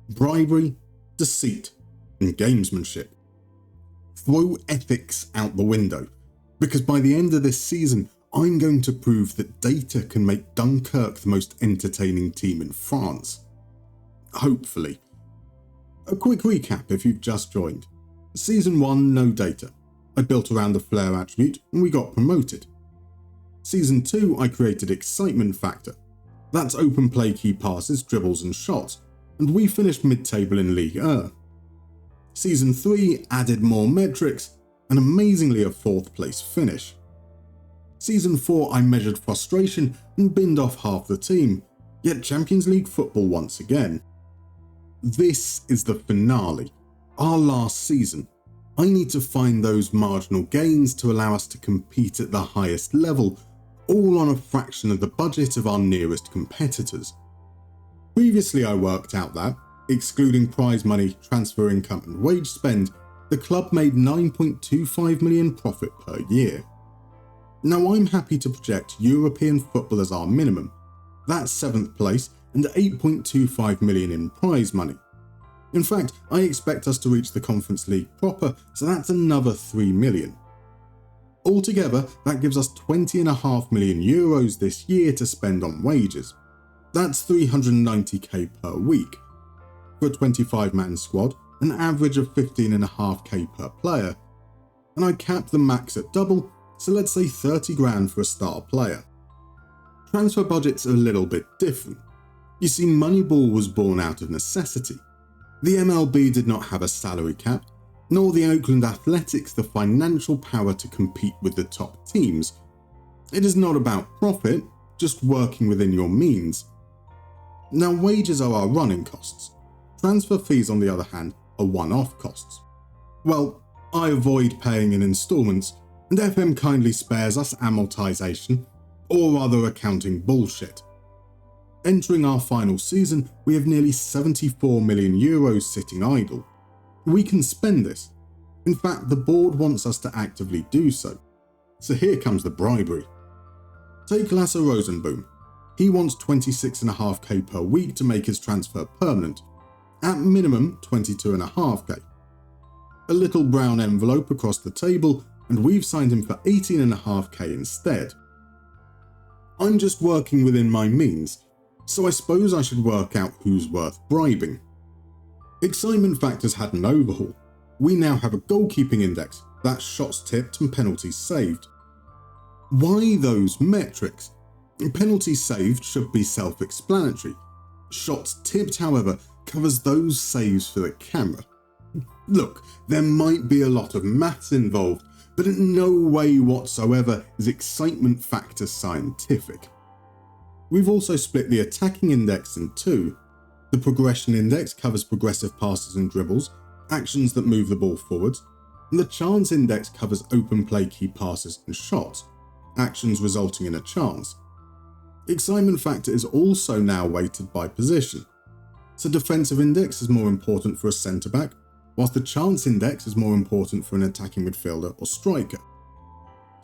bribery, deceit, and gamesmanship. Throw ethics out the window, because by the end of this season, I'm going to prove that data can make Dunkerque the most entertaining team in France. Hopefully. A quick recap if you've just joined. Season 1, no data. I built around the flair attribute and we got promoted. Season 2, I created excitement factor. That's open play key passes, dribbles and shots, and we finished mid-table in Ligue 1. Season 3 added more metrics, and amazingly a 4th place finish. Season 4 I measured frustration and binned off half the team, yet Champions League football once again. This is the finale, our last season. I need to find those marginal gains to allow us to compete at the highest level, all on a fraction of the budget of our nearest competitors. Previously I worked out that, excluding prize money, transfer income and wage spend, the club made 9.25 million profit per year. Now I'm happy to project European football as our minimum. That's 7th place and 8.25 million in prize money. In fact, I expect us to reach the Conference League proper, so that's another 3 million. Altogether, that gives us 20.5 million euros this year to spend on wages. That's 390k per week. For a 25-man squad, an average of 15.5k per player. And I capped the max at double, so let's say 30 grand for a star player. Transfer budgets are a little bit different. You see, Moneyball was born out of necessity. The MLB did not have a salary cap, nor the Oakland Athletics the financial power to compete with the top teams. It is not about profit, just working within your means. Now wages are our running costs. Transfer fees, on the other hand, are one-off costs. Well, I avoid paying in instalments, and FM kindly spares us amortization or other accounting bullshit. Entering our final season, we have nearly 74 million euros sitting idle. We can spend this. In fact, the board wants us to actively do so. So here comes the bribery. Take Lasse Rosenboom. He wants 26.5k per week to make his transfer permanent. At minimum, 22.5k. A little brown envelope across the table, and we've signed him for 18.5k instead. I'm just working within my means, so I suppose I should work out who's worth bribing. Excitement factors had an overhaul. We now have a goalkeeping index, that's shots tipped and penalties saved. Why those metrics? Penalties saved should be self-explanatory. Shots tipped, however, covers those saves for the camera. Look, there might be a lot of maths involved, but in no way whatsoever is excitement factor scientific. We've also split the attacking index in two. The progression index covers progressive passes and dribbles, actions that move the ball forwards, and the chance index covers open play key passes and shots, actions resulting in a chance. Excitement factor is also now weighted by position. So defensive index is more important for a centre-back, whilst the chance index is more important for an attacking midfielder or striker.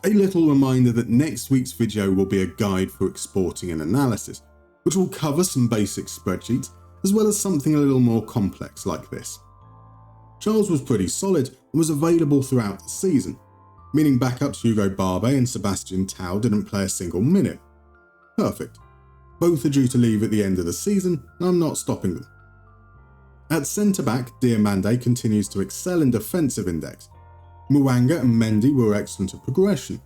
A little reminder that next week's video will be a guide for exporting and analysis, which will cover some basic spreadsheets, as well as something a little more complex like this. Charles was pretty solid and was available throughout the season, meaning backups Hugo Barbe and Sebastian Tau didn't play a single minute. Perfect. Both are due to leave at the end of the season, and I'm not stopping them. At centre-back, Diamande continues to excel in defensive index. Mwanga and Mendy were excellent at progression.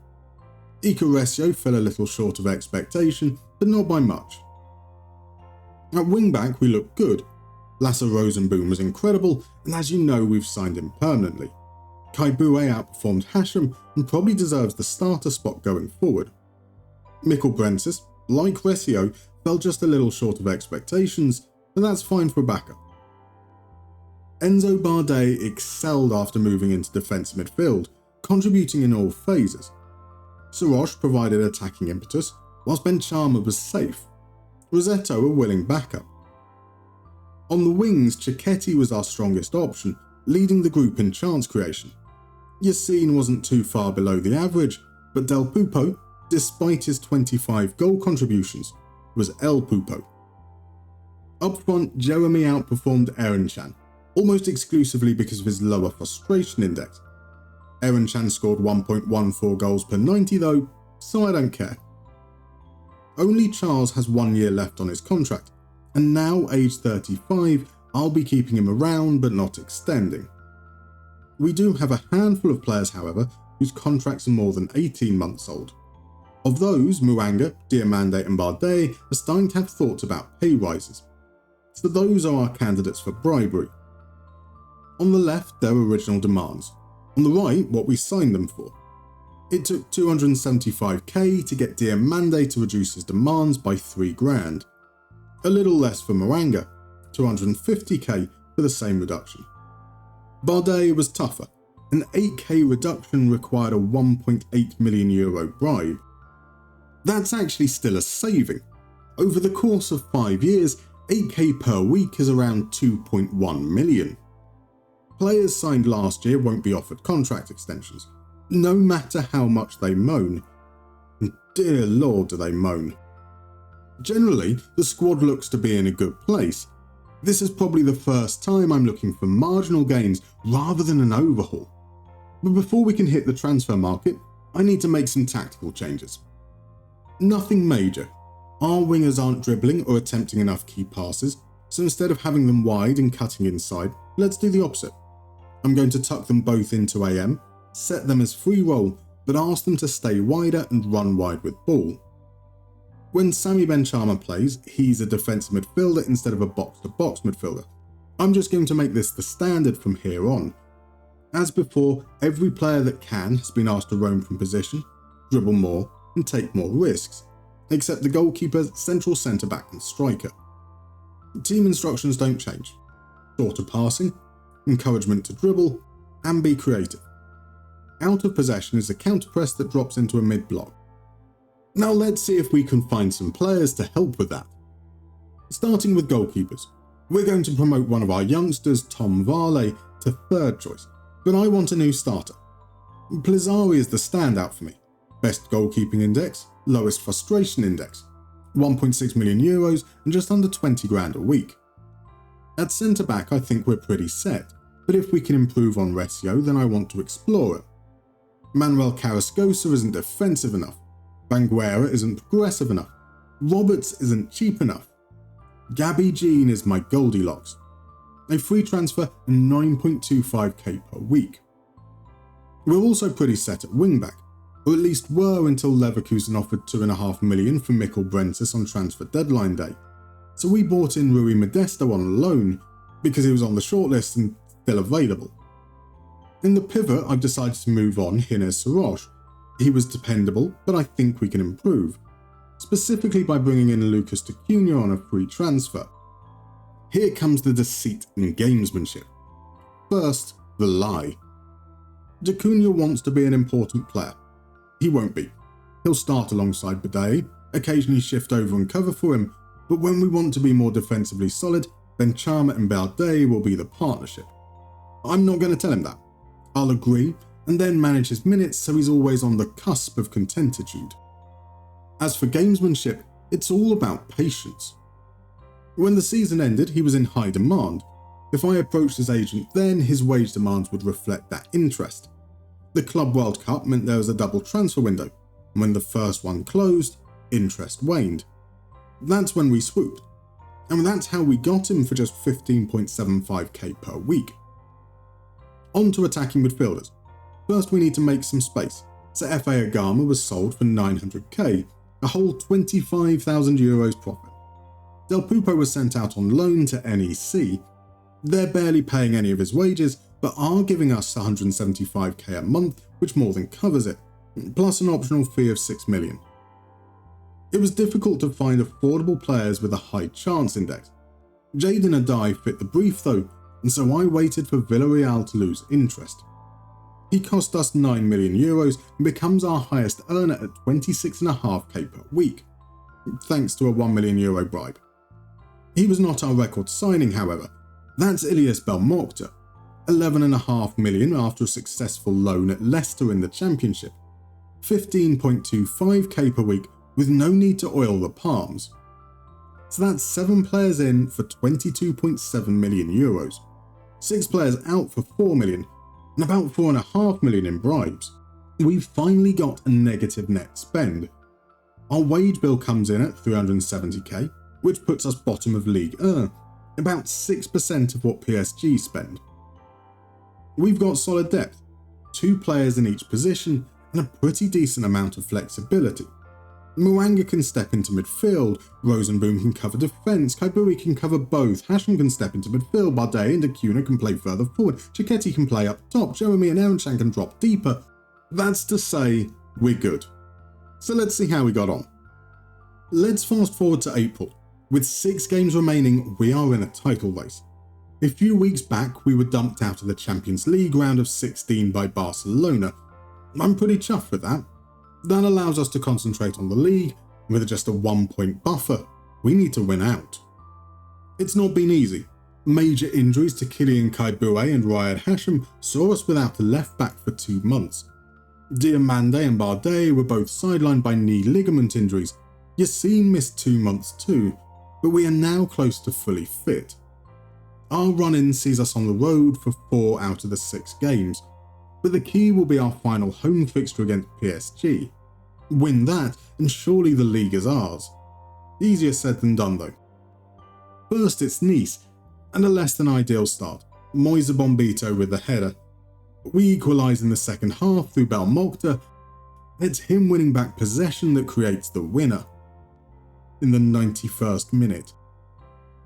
Icaresio fell a little short of expectation, but not by much. At wing-back, we looked good. Lasse Rosenboom was incredible, and as you know, we've signed him permanently. Kai Bue outperformed Hashem and probably deserves the starter spot going forward. Mikkel Brensis, like Resio, fell just a little short of expectations, but that's fine for a backup. Enzo Bardet excelled after moving into defensive midfield, contributing in all phases. Sarosh provided attacking impetus, whilst Benchama was safe. Rosetto a willing backup. On the wings, Cicchetti was our strongest option, leading the group in chance creation. Yassine wasn't too far below the average, but Del Pupo, despite his 25 goal contributions, was El Pupo. Up front, Jeremy outperformed Erenchan, almost exclusively because of his lower frustration index. Erenchan scored 1.14 goals per 90 though, so I don't care. Only Charles has 1 year left on his contract, and now aged 35, I'll be keeping him around but not extending. We do have a handful of players, however, whose contracts are more than 18 months old. Of those, Muanga, Diamande and Bardet are starting to have thoughts about pay rises. So those are our candidates for bribery. On the left, their original demands. On the right, what we signed them for. It took 275k to get Diamande to reduce his demands by 3 grand. A little less for Muanga, 250k for the same reduction. Bardet was tougher. An 8k reduction required a 1.8 million euro bribe. That's actually still a saving. Over the course of 5 years, 8k per week is around 2.1 million. Players signed last year won't be offered contract extensions, no matter how much they moan. And dear lord do they moan. Generally, the squad looks to be in a good place. This is probably the first time I'm looking for marginal gains rather than an overhaul. But before we can hit the transfer market, I need to make some tactical changes. Nothing major. Our wingers aren't dribbling or attempting enough key passes, so instead of having them wide and cutting inside, let's do the opposite. I'm going to tuck them both into AM, set them as free roll, but ask them to stay wider and run wide with ball. When Sami Benchama plays, he's a defensive midfielder instead of a box-to-box midfielder. I'm just going to make this the standard from here on. As before, every player that can has been asked to roam from position, dribble more, and take more risks, except the goalkeeper, central centre-back and striker. Team instructions don't change. Shorter passing, encouragement to dribble, and be creative. Out of possession is a counter press that drops into a mid-block. Now let's see if we can find some players to help with that. Starting with goalkeepers, we're going to promote one of our youngsters, Tom Varley, to third choice, but I want a new starter. Plizzari is the standout for me. Best goalkeeping index, lowest frustration index, 1.6 million euros and just under 20 grand a week. At centre back I think we're pretty set, but if we can improve on Recio then I want to explore it. Manuel Carrascosa isn't defensive enough, Banguera isn't progressive enough, Roberts isn't cheap enough. Gabby Jean is my Goldilocks. A free transfer and 9.25k per week. We're also pretty set at wingback, or at least were until Leverkusen offered 2.5 million for Mikkel Brentis on transfer deadline day. So we bought in Rui Modesto on loan because he was on the shortlist and still available. In the pivot, I've decided to move on Hines Sarosh. He was dependable, but I think we can improve, specifically by bringing in Lucas Acuna on a free transfer. Here comes the deceit and gamesmanship. First, the lie. Acuna wants to be an important player. He won't be. He'll start alongside Bidet, occasionally shift over and cover for him, but when we want to be more defensively solid, then Chama and Balde will be the partnership. I'm not going to tell him that. I'll agree, and then manage his minutes so he's always on the cusp of contentitude. As for gamesmanship, it's all about patience. When the season ended, he was in high demand. If I approached his agent then, his wage demands would reflect that interest. The Club World Cup meant there was a double transfer window, and when the first one closed, interest waned. That's when we swooped, and that's how we got him for just 15.75k per week. On to attacking midfielders. First we need to make some space, so F.A. Agama was sold for 900k, a whole 25,000 euros profit. Del Pupo was sent out on loan to NEC. They're barely paying any of his wages, but are giving us 175k a month, which more than covers it, plus an optional fee of 6 million. It was difficult to find affordable players with a high chance index. Jadon Adai fit the brief though, and so I waited for Villarreal to lose interest. He cost us 9 million euros and becomes our highest earner at 26.5k per week, thanks to a 1 million euro bribe. He was not our record signing, however. That's Ilias Belmorta, 11.5 million after a successful loan at Leicester in the Championship, 15.25k per week with no need to oil the palms. So that's 7 players in for 22.7 million euros, 6 players out for 4 million, and about 4.5 million in bribes. We've finally got a negative net spend. Our wage bill comes in at 370k, which puts us bottom of League 1, about 6% of what PSG spend. We've got solid depth, 2 players in each position, and a pretty decent amount of flexibility. Mwanga can step into midfield, Rosenboom can cover defence, Kaiburi can cover both, Hashem can step into midfield, Bardet and Acuna can play further forward, Chiquetti can play up top, Jeremy and Erenchan can drop deeper. That's to say, we're good. So let's see how we got on. Let's fast forward to April. With 6 games remaining, we are in a title race. A few weeks back, we were dumped out of the Champions League round of 16 by Barcelona. I'm pretty chuffed with that. That allows us to concentrate on the league, and with just a 1-point buffer, we need to win out. It's not been easy. Major injuries to Kylian Kaibue and Riyad Hashem saw us without a left back for 2 months. Diomande and Bardet were both sidelined by knee ligament injuries. Yassine missed 2 months too, but we are now close to fully fit. Our run-in sees us on the road for 4 out of the 6 games, but the key will be our final home fixture against PSG. Win that, and surely the league is ours. Easier said than done though. First it's Nice, and a less than ideal start. Moise Bombito with the header. We equalise in the second half through Belmokhtar. It's him winning back possession that creates the winner. In the 91st minute.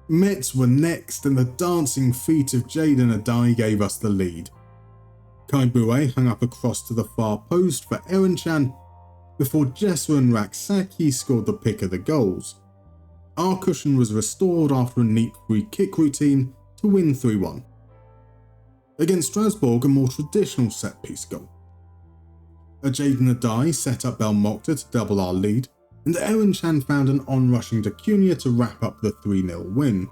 Metz were next, and the dancing feet of Jadon Adai gave us the lead. Kaibue hung up a cross to the far post for Erenchan, before Jesser and Raksaki scored the pick of the goals. Our cushion was restored after a neat free kick routine to win 3-1. Against Strasbourg, a more traditional set-piece goal. A Jadon Adai set up Belmokhtar to double our lead, and Erenchan found an on-rushing Acuna to wrap up the 3-0 win.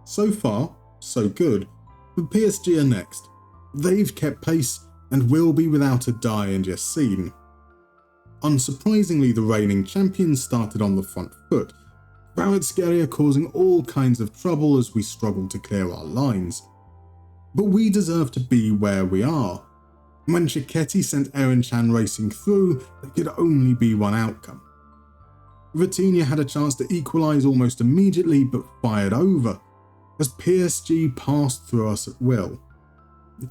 So far, so good, but PSG are next. They've kept pace and will be without Adai and Yassine. Unsurprisingly, the reigning champions started on the front foot, Kvaratskhelia causing all kinds of trouble as we struggled to clear our lines. But we deserve to be where we are. When Chiquetti sent Erenchan racing through, there could only be one outcome. Vitinha had a chance to equalise almost immediately but fired over, as PSG passed through us at will.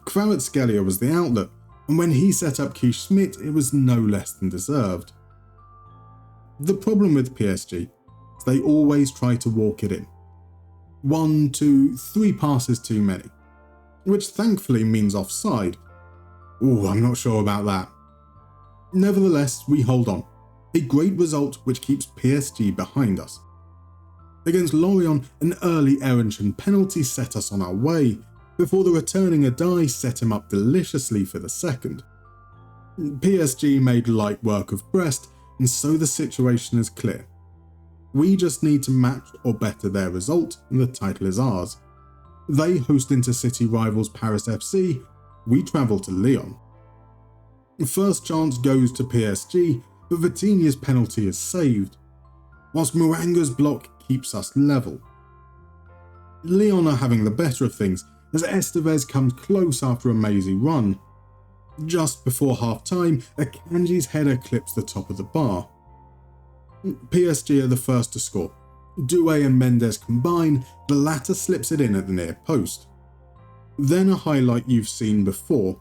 Kvaratskhelia was the outlet, and when he set up Keith Schmidt, it was no less than deserved. The problem with PSG is they always try to walk it in. 1, 2, 3 passes too many, which thankfully means offside. Ooh, I'm not sure about that. Nevertheless, we hold on. A great result which keeps PSG behind us. Against Lorient, an early Erenchan penalty set us on our way, before the returning Adai set him up deliciously for the second. PSG made light work of Brest, and so the situation is clear. We just need to match or better their result, and the title is ours. They host intercity rivals Paris FC, we travel to Lyon. The first chance goes to PSG, but Vitinha's penalty is saved, whilst Mouanga's block keeps us level. Lyon are having the better of things, as Estevez comes close after a mazy run. Just before half-time, Akanji's header clips the top of the bar. PSG are the first to score. Doué and Mendes combine, the latter slips it in at the near post. Then a highlight you've seen before.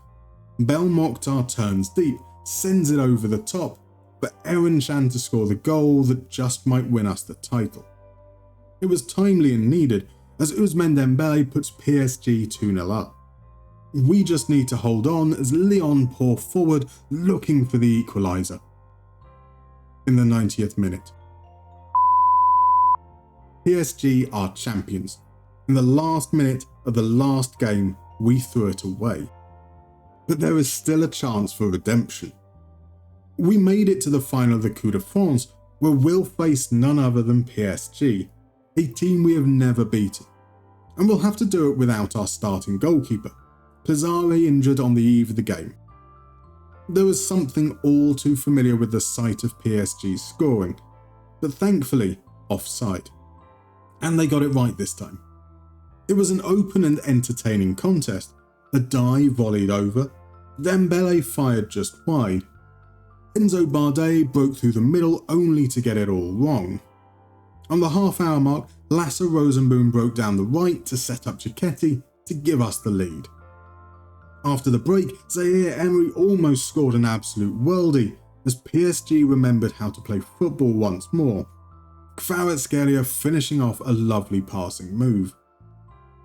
Belmokhtar turns deep, sends it over the top, but Erenchan to score the goal that just might win us the title. It was timely and needed, as Ousmane Dembele puts PSG 2-0 up. We just need to hold on as Lyon pour forward, looking for the equaliser. In the 90th minute. PSG are champions. In the last minute of the last game, we threw it away. But there is still a chance for redemption. We made it to the final of the Coupe de France, where we'll face none other than PSG, a team we have never beaten. And we'll have to do it without our starting goalkeeper, Pizzari injured on the eve of the game. There was something all too familiar with the sight of PSG's scoring, but thankfully offside. And they got it right this time. It was an open and entertaining contest. A die volleyed over, Dembele fired just wide. Enzo Bardet broke through the middle only to get it all wrong. On the half-hour mark, Lasse Rosenboom broke down the right to set up Cicchetti to give us the lead. After the break, Zaire Emery almost scored an absolute worldie as PSG remembered how to play football once more, Kvaratskhelia finishing off a lovely passing move.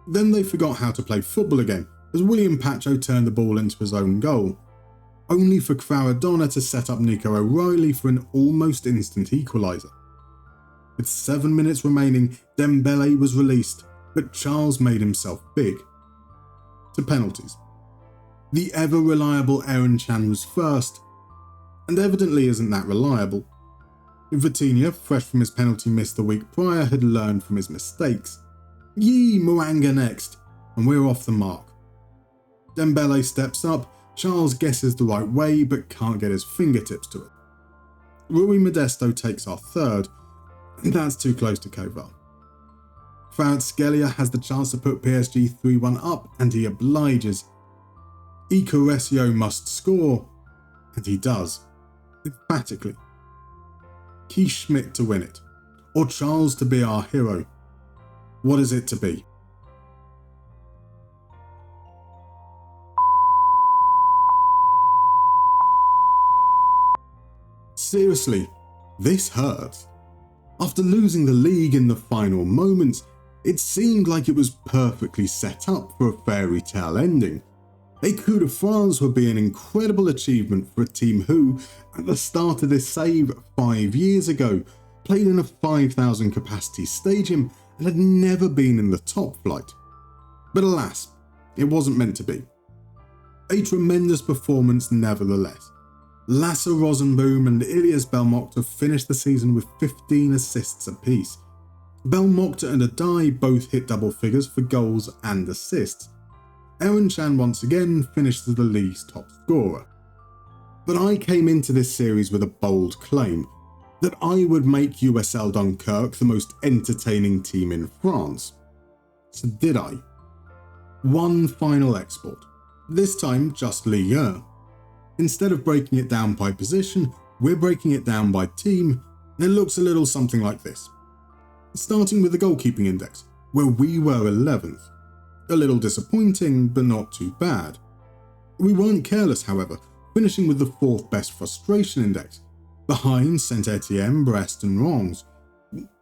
Then they forgot how to play football again as William Pacho turned the ball into his own goal, only for Kvaradona to set up Nico O'Reilly for an almost instant equaliser. With 7 minutes remaining, Dembele was released, but Charles made himself big. To penalties. The ever-reliable Aaron Chan was first, and evidently isn't that reliable. Vitinha, fresh from his penalty miss the week prior, had learned from his mistakes. Yee, Moanga next, and we're off the mark. Dembele steps up, Charles guesses the right way but can't get his fingertips to it. Rui Modesto takes our third, and that's too close to Kovar. Kvaratskhelia has the chance to put PSG 3-1 up and he obliges. Icaresio must score, and he does, emphatically. Keith Schmidt to win it, or Charles to be our hero. What is it to be? Seriously, this hurts. After losing the league in the final moments, it seemed like it was perfectly set up for a fairy tale ending. A coup de France would be an incredible achievement for a team who, at the start of this save 5 years ago, played in a 5,000 capacity stadium and had never been in the top flight. But alas, it wasn't meant to be. A tremendous performance nevertheless. Lasse Rosenboom and Ilias Belmokhtar finished the season with 15 assists apiece. Belmokhtar and Adai both hit double figures for goals and assists. Aaron Chan once again finished as the league's top scorer. But I came into this series with a bold claim, that I would make USL Dunkerque the most entertaining team in France. So did I? One final export, this time just Ligue 1. Instead of breaking it down by position, we're breaking it down by team, and it looks a little something like this. Starting with the goalkeeping index, where we were 11th. A little disappointing, but not too bad. We weren't careless, however, finishing with the 4th best frustration index, behind Saint-Etienne, Brest and Reims.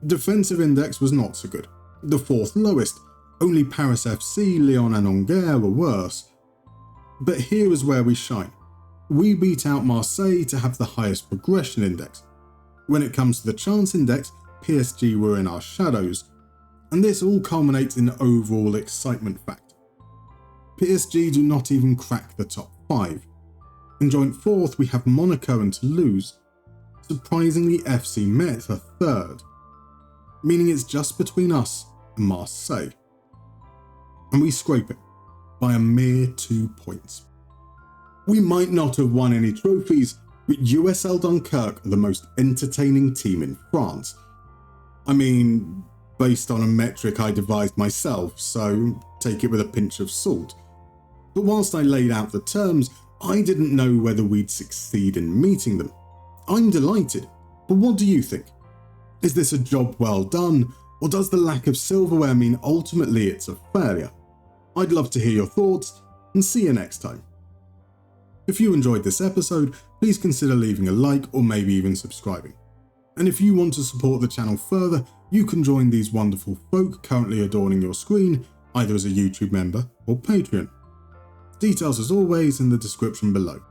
Defensive index was not so good, the 4th lowest, only Paris FC, Lyon and Angers were worse. But here is where we shine. We beat out Marseille to have the highest progression index. When it comes to the chance index, PSG were in our shadows, and this all culminates in overall excitement factor. PSG do not even crack the top 5. In joint 4th we have Monaco and Toulouse. Surprisingly, FC Metz are 3rd, meaning it's just between us and Marseille. And we scrape it by a mere 2 points. We might not have won any trophies, but USL Dunkerque are the most entertaining team in France. I mean, based on a metric I devised myself, so take it with a pinch of salt. But whilst I laid out the terms, I didn't know whether we'd succeed in meeting them. I'm delighted, but what do you think? Is this a job well done, or does the lack of silverware mean ultimately it's a failure? I'd love to hear your thoughts, and see you next time. If you enjoyed this episode, please consider leaving a like or maybe even subscribing. And if you want to support the channel further, you can join these wonderful folk currently adorning your screen, either as a YouTube member or Patreon. Details as always in the description below.